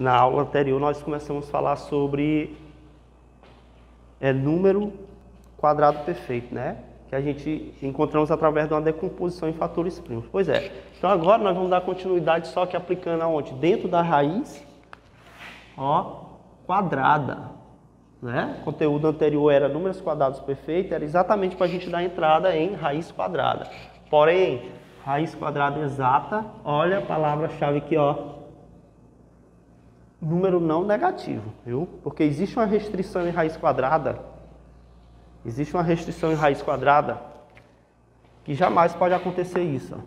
Na aula anterior nós começamos a falar sobre número quadrado perfeito, né? Que a gente encontramos através de uma decomposição em fatores primos. Pois é. Então agora nós vamos dar continuidade só que aplicando aonde? Dentro da raiz, ó, quadrada, né? O conteúdo anterior era números quadrados perfeitos, era exatamente para a gente dar entrada em raiz quadrada. Porém, raiz quadrada exata, olha a palavra-chave aqui, ó. Número não negativo, viu? Porque existe uma restrição em raiz quadrada. Existe uma restrição em raiz quadrada que jamais pode acontecer isso. Ó.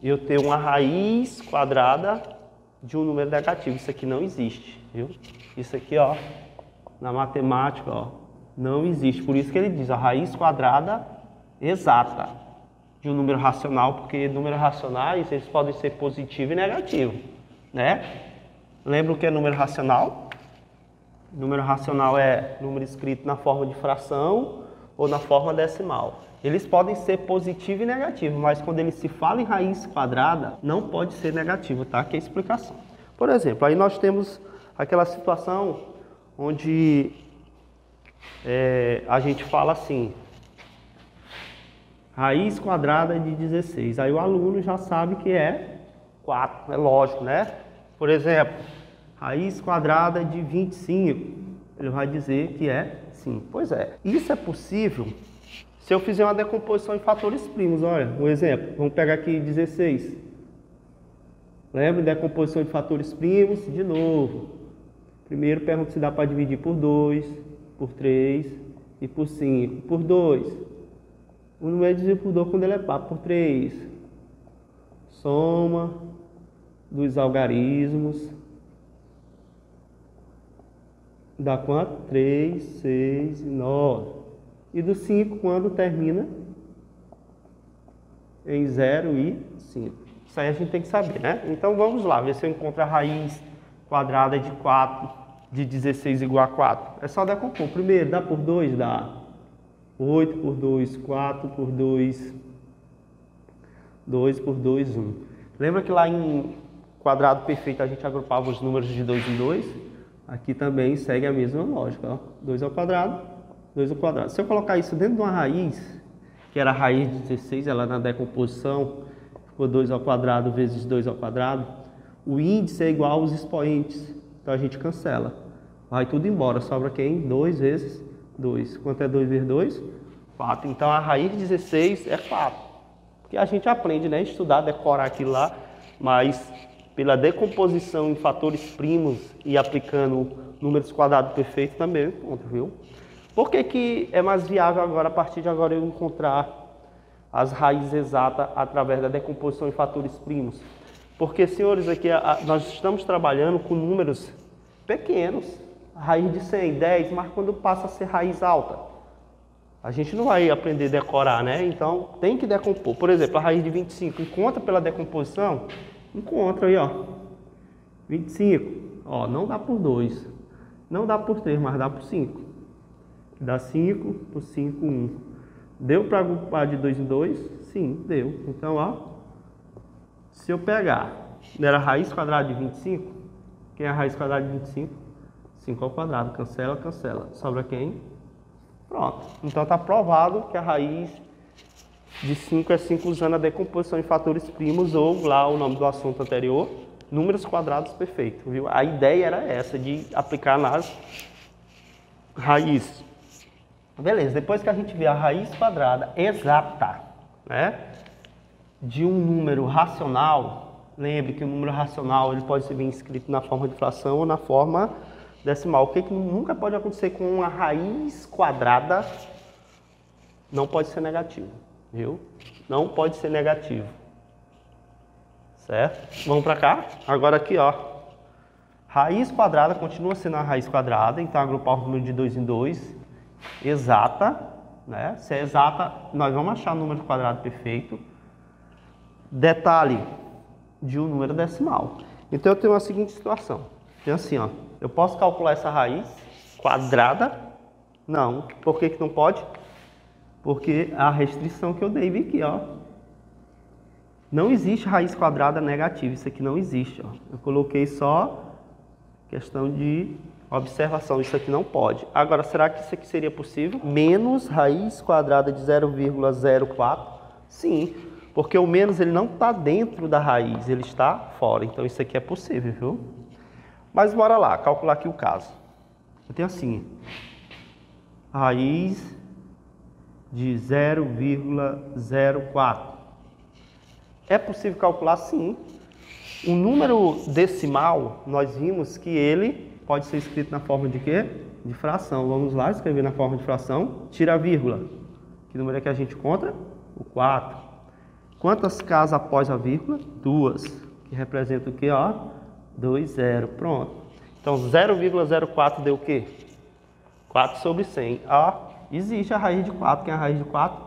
Eu ter uma raiz quadrada de um número negativo. Isso aqui não existe, viu? Isso aqui, ó, na matemática, ó, não existe. Por isso que ele diz a raiz quadrada exata de um número racional, porque números racionais, eles podem ser positivo e negativo, né? Lembra o que é número racional? Número racional é número escrito na forma de fração ou na forma decimal. Eles podem ser positivo e negativo, mas quando ele se fala em raiz quadrada, não pode ser negativo, tá? Aqui é a explicação. Por exemplo, aí nós temos aquela situação onde a gente fala assim, raiz quadrada de 16. Aí o aluno já sabe que é 4, é lógico, né? Por exemplo, raiz quadrada de 25, ele vai dizer que é 5. Pois é, isso é possível se eu fizer uma decomposição em fatores primos. Olha, um exemplo, vamos pegar aqui 16. Lembra, decomposição de fatores primos? De novo. Primeiro pergunta se dá para dividir por 2, por 3 e por 5. Por 2. O número é dividido por 2 quando ele é par. Por 3. Soma dos algarismos. Dá quanto? 3, 6 e 9. E do 5 quando termina em 0 e 5. Isso aí a gente tem que saber, né? Então vamos lá, ver se eu encontro a raiz quadrada de 4, de 16 igual a 4. É só decompor. Primeiro, dá por 2? Dá. 8 por 2, 4 por 2, 2 por 2, 1. Lembra que lá em quadrado perfeito a gente agrupava os números de 2 em 2? Aqui também segue a mesma lógica, ó. 2 ao quadrado, 2 ao quadrado. Se eu colocar isso dentro de uma raiz, que era a raiz de 16, ela na decomposição, ficou 2 ao quadrado vezes 2 ao quadrado, o índice é igual aos expoentes, então a gente cancela. Vai tudo embora, sobra quem? 2 vezes 2. Quanto é 2 vezes 2? 4. Então a raiz de 16 é 4. Porque a gente aprende, né? Estudar, decorar aquilo lá, mas pela decomposição em fatores primos e aplicando números quadrados perfeitos também eu encontro, viu? Por que é mais viável agora, a partir de agora, eu encontrar as raízes exatas através da decomposição em fatores primos? Porque, senhores, aqui nós estamos trabalhando com números pequenos, raiz de 100, 10, mas quando passa a ser raiz alta, a gente não vai aprender a decorar, né? Então, tem que decompor. Por exemplo, a raiz de 25, encontra pela decomposição? Encontra aí, ó. 25, ó, não dá por 2, não dá por 3, mas dá por 5. Dá 5 por 5, 1. Deu para agrupar de 2 em 2? Sim, deu. Então, ó, se eu pegar, não era raiz quadrada de 25? Quem é a raiz quadrada de 25? 5 ao quadrado. Cancela, cancela. Sobra quem? Pronto. Então está provado que a raiz de 5 é 5 usando a decomposição em fatores primos ou lá o nome do assunto anterior, números quadrados perfeitos, viu? A ideia era essa, de aplicar nas raízes. Beleza, depois que a gente vê a raiz quadrada exata, né, de um número racional, lembre que o número racional ele pode ser bem escrito na forma de fração ou na forma decimal. O que nunca pode acontecer com uma raiz quadrada? Não pode ser negativo, viu? Não pode ser negativo. Certo? Vamos para cá. Agora aqui, ó. Raiz quadrada continua sendo a raiz quadrada, então agrupar o número de 2 em 2. Exata, né? Se é exata, nós vamos achar o número quadrado perfeito. Detalhe de um número decimal. Então eu tenho a seguinte situação. Tem assim, ó. Eu posso calcular essa raiz quadrada? Não. Por que não pode? Porque a restrição que eu dei aqui, ó. Não existe raiz quadrada negativa, isso aqui não existe. Ó. Eu coloquei só questão de observação, isso aqui não pode. Agora, será que isso aqui seria possível? Menos raiz quadrada de 0,04? Sim, porque o menos ele não está dentro da raiz, ele está fora. Então isso aqui é possível, viu? Mas bora lá, calcular aqui o caso. Eu tenho assim, raiz de 0,04. É possível calcular? Sim. O número decimal, nós vimos que ele pode ser escrito na forma de quê? De fração. Vamos lá, escrever na forma de fração. Tira a vírgula. Que número é que a gente encontra? O 4. Quantas casas após a vírgula? 2. Que representa o quê? Ó, 2, 0. Pronto. Então, 0,04 deu o quê? 4 sobre 100. Ó, existe a raiz de 4. Quem é a raiz de 4?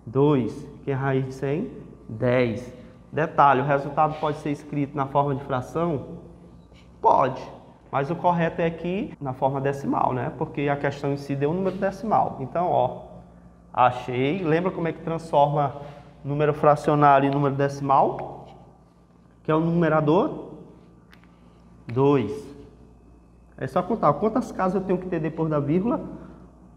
2. Quem é a raiz de 100? 10. Detalhe, o resultado pode ser escrito na forma de fração? Pode, mas o correto é aqui na forma decimal, né? Porque a questão em si deu um número decimal. Então, ó, achei. Lembra como é que transforma número fracionário em número decimal? Que é o numerador? 2. É só contar. Quantas casas eu tenho que ter depois da vírgula?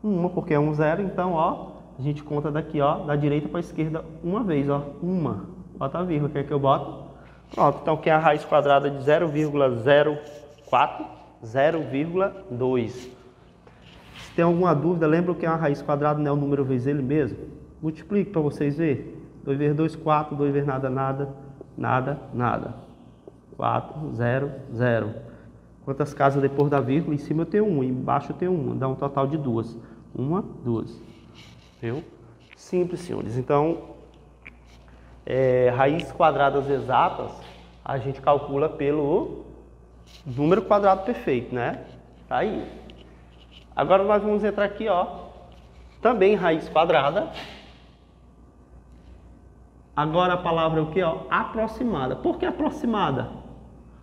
Uma, porque é um zero. Então, ó, a gente conta daqui, ó, da direita para a esquerda uma vez, ó. Uma. Bota a vírgula. Quer que eu boto? Pronto. Então, que é a raiz quadrada de 0,04? 0,2. Se tem alguma dúvida, lembra o que é uma raiz quadrada, não é o número vezes ele mesmo? Multiplique para vocês verem. 2 vezes 2, 4. 2 vezes nada, nada. Nada, nada. 4, 0, 0. Quantas casas depois da vírgula? Em cima eu tenho 1, embaixo eu tenho 1. Dá um total de 2. 1, 2. Viu? Simples, senhores. Então, raízes quadradas exatas, a gente calcula pelo número quadrado perfeito, né? Tá aí. Agora nós vamos entrar aqui, ó. Também raiz quadrada. Agora a palavra é o que, ó? Aproximada. Por que aproximada?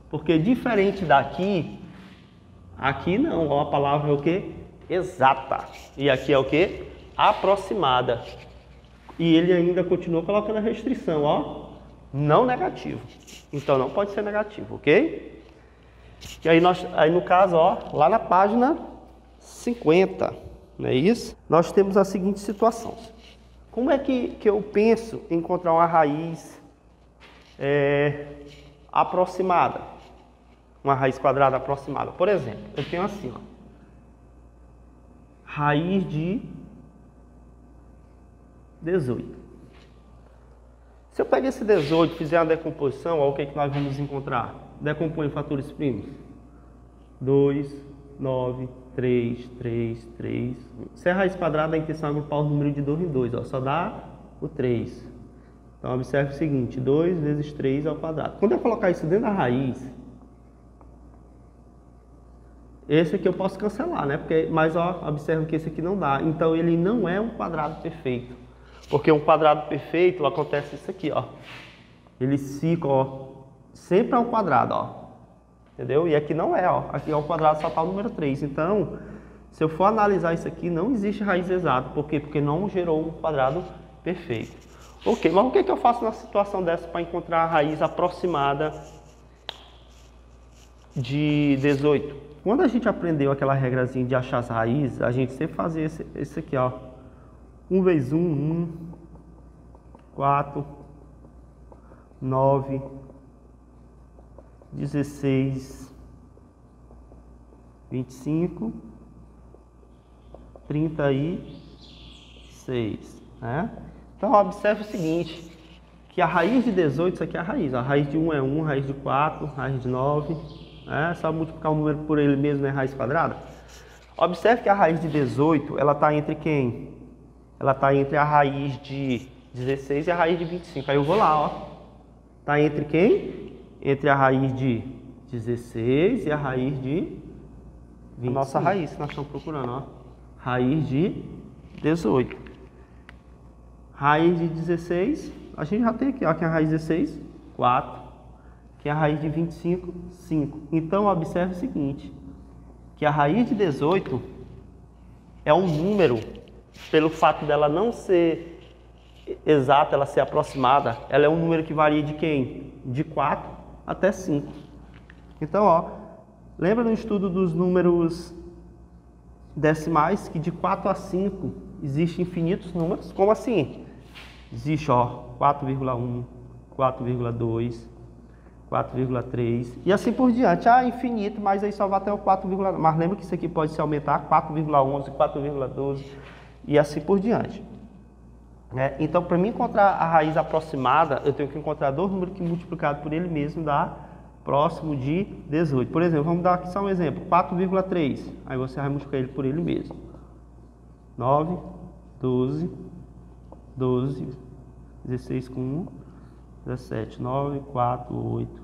Porque diferente daqui, aqui não, ó, a palavra é o que? Exata. E aqui é o que? Aproximada. E ele ainda continua colocando a restrição, ó, não negativo. Então não pode ser negativo, ok? E aí, aí no caso, ó, lá na página 50, não é isso? Nós temos a seguinte situação. Como é que eu penso em encontrar uma raiz aproximada? Uma raiz quadrada aproximada. Por exemplo, eu tenho assim, ó, raiz de 18. Se eu pegar esse 18 e fizer uma decomposição, ó, o que é que nós vamos encontrar? Decompõe em fatores primos. 2, 9, 3, 3, 3. Se é raiz quadrada, a intenção é agrupar o número de 2 em 2. Ó, só dá o 3. Então, observe o seguinte. 2 vezes 3 ao quadrado. Quando eu colocar isso dentro da raiz, esse aqui eu posso cancelar, né? Mas, ó, observe que esse aqui não dá. Então, ele não é um quadrado perfeito. Porque um quadrado perfeito, acontece isso aqui, ó. Eles ficam, ó, sempre ao quadrado, ó. Entendeu? E aqui não é, ó. Aqui ao quadrado só está o número 3. Então, se eu for analisar isso aqui, não existe raiz exata. Por quê? Porque não gerou um quadrado perfeito. Ok, mas o que eu faço na situação dessa para encontrar a raiz aproximada de 18? Quando a gente aprendeu aquela regrazinha de achar as raízes, a gente sempre fazia esse aqui, ó. 1 vezes 1, 1. 4. 9. 16. 25. 36. Né? Então, observe o seguinte. Que a raiz de 18, isso aqui é a raiz. A raiz de 1 é 1, raiz de 4, raiz de 9. É só multiplicar o número por ele mesmo, é raiz quadrada. Observe que a raiz de 18, ela está entre quem? Ela está entre a raiz de 16 e a raiz de 25. Aí eu vou lá, ó. Está entre quem? Entre a raiz de 16 e a raiz de 25. A nossa raiz que nós estamos procurando, ó. Raiz de 18. Raiz de 16, a gente já tem aqui, ó. Que é a raiz de 16, 4. Que é a raiz de 25, 5. Então, observe o seguinte. Que a raiz de 18 é um número, pelo fato dela não ser exata, ela ser aproximada, ela é um número que varia de quem? De 4 até 5. Então, ó, lembra no estudo dos números decimais que de 4 a 5 existem infinitos números? Como assim? Existe, ó, 4,1, 4,2, 4,3 e assim por diante. Ah, infinito, mas aí só vai até o 4,9. Mas lembra que isso aqui pode se aumentar 4,11, 4,12 e assim por diante. Então, para mim encontrar a raiz aproximada, eu tenho que encontrar dois números que multiplicado por ele mesmo dá próximo de 18. Por exemplo, vamos dar aqui só um exemplo, 4,3. Aí você vai multiplicar ele por ele mesmo. 9, 12, 12, 16 com 1, 17, 9, 4, 8.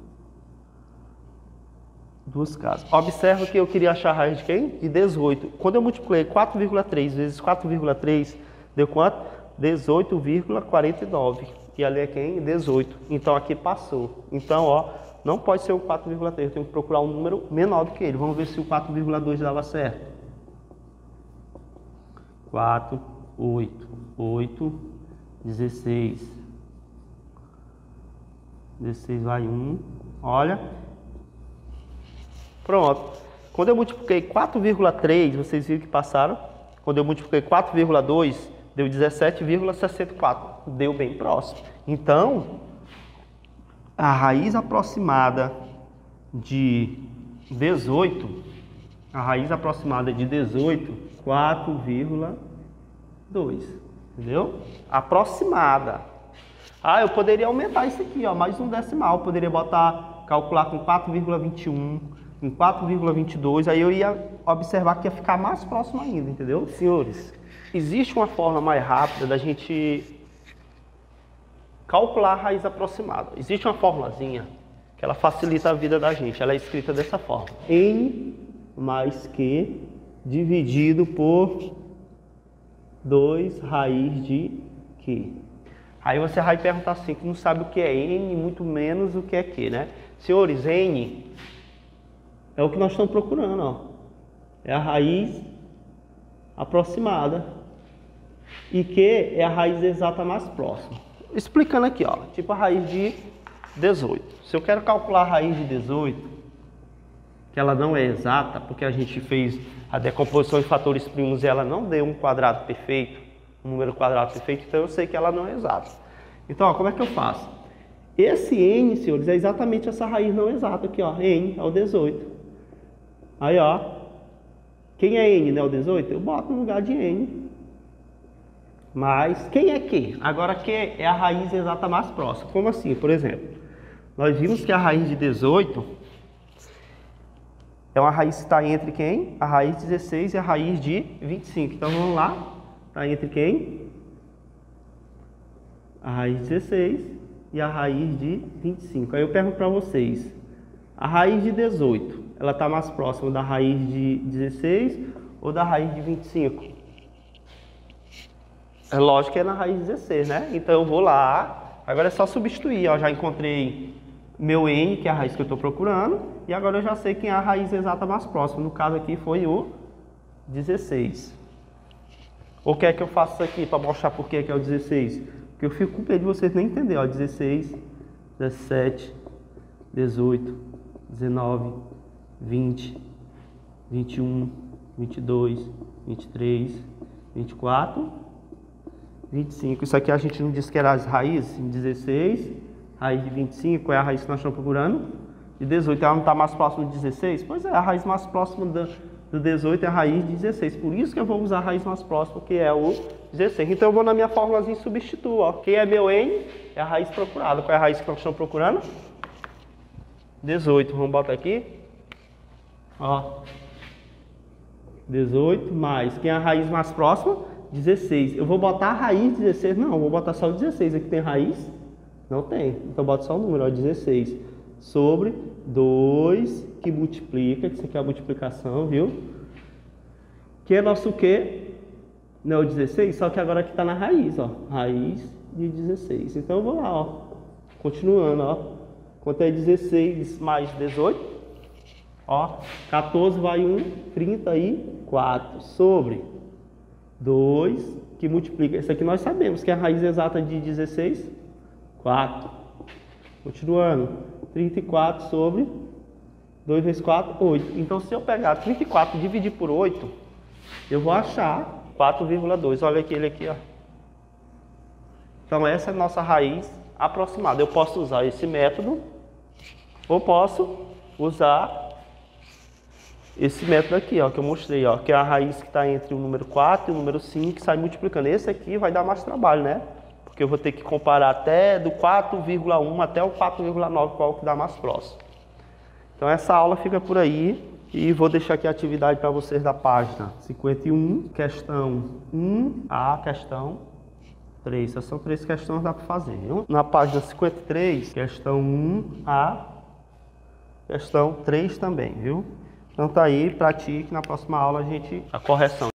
Duas casas. Observa que eu queria achar a raiz de quem? De 18. Quando eu multipliquei 4,3 vezes 4,3, deu quanto? 18,49. E ali é quem? 18. Então aqui passou. Então, ó, não pode ser o 4,3. Eu tenho que procurar um número menor do que ele. Vamos ver se o 4,2 dava certo. 4, 8, 8, 16. 16 vai 1. Olha. Pronto. Quando eu multipliquei 4,3, vocês viram que passaram? Quando eu multipliquei 4,2, deu 17,64. Deu bem próximo. Então, a raiz aproximada de 18, 4,2. Entendeu? Aproximada. Ah, eu poderia aumentar isso aqui, ó, mais um decimal. Eu poderia calcular com 4,21, em 4,22, aí eu ia observar que ia ficar mais próximo ainda, entendeu? Senhores, existe uma forma mais rápida da gente calcular a raiz aproximada. Existe uma formulazinha que ela facilita a vida da gente. Ela é escrita dessa forma: n mais q dividido por 2 raiz de q. Aí você vai perguntar assim, que não sabe o que é n, muito menos o que é q, né? Senhores, n é o que nós estamos procurando, ó. É a raiz aproximada. E q é a raiz exata mais próxima. Explicando aqui, ó, tipo a raiz de 18. Se eu quero calcular a raiz de 18, que ela não é exata, porque a gente fez a decomposição de fatores primos e ela não deu um quadrado perfeito, um número quadrado perfeito, então eu sei que ela não é exata. Então, ó, como é que eu faço? Esse n, senhores, é exatamente essa raiz não exata aqui, ó, n é o 18. Aí, ó, quem é n, né, o 18? Eu boto no lugar de n. Mas quem é q? Agora q é a raiz exata mais próxima. Como assim? Por exemplo, nós vimos que a raiz de 18 é uma raiz que está entre quem? A raiz de 16 e a raiz de 25. Então vamos lá. Está entre quem? A raiz de 16 e a raiz de 25. Aí eu pergunto para vocês, a raiz de 18, ela está mais próxima da raiz de 16 ou da raiz de 25? É lógico que é na raiz de 16, né? Então eu vou lá, agora é só substituir, ó, já encontrei meu n, que é a raiz que eu estou procurando, e agora eu já sei quem é a raiz exata mais próxima. No caso aqui foi o 16. Ou quer que eu faça isso aqui para mostrar por que é o 16? Porque eu fico com medo de vocês nem entenderem, ó, 16, 17, 18, 19, 20, 21, 22, 23, 24, 25. Isso aqui a gente não disse que era as raízes. 16, raiz de 25 é a raiz que nós estamos procurando. De 18, ela não está mais próxima de 16? Pois é, a raiz mais próxima do 18 é a raiz de 16. Por isso que eu vou usar a raiz mais próxima, que é o 16. Então eu vou na minha fórmulazinha e substituo. Ó. Quem é meu n é a raiz procurada. Qual é a raiz que nós estamos procurando? 18. Vamos botar aqui. Ó. 18 mais. Quem é a raiz mais próxima? 16. Eu vou botar a raiz 16? Não, eu vou botar só o 16. Aqui tem raiz? Não tem. Então eu boto só o número, ó, 16. Sobre 2 que multiplica, que isso aqui é a multiplicação, viu? Que é nosso Q, não é o 16, só que agora aqui está na raiz, ó. Raiz de 16. Então eu vou lá, ó. Continuando, ó. Quanto é 16 mais 18? Ó, 14 vai 1, 34. Sobre 2 que multiplica. Esse aqui nós sabemos que é a raiz exata de 16, 4. Continuando, 34 sobre 2 vezes 4, 8. Então, se eu pegar 34 e dividir por 8, eu vou achar 4,2. Olha aqui, ele aqui, ó. Então, essa é a nossa raiz aproximada. Eu posso usar esse método, ou posso usar esse método aqui, ó, que eu mostrei, ó, que é a raiz que está entre o número 4 e o número 5, que sai multiplicando. Esse aqui vai dar mais trabalho, né? Porque eu vou ter que comparar até do 4,1 até o 4,9, qual que dá mais próximo. Então essa aula fica por aí e vou deixar aqui a atividade para vocês da página 51, questão 1, a questão 3. Essas são 3 questões, dá para fazer, viu? Na página 53, questão 1, a questão 3 também, viu? Então tá aí, pratique, na próxima aula a correção.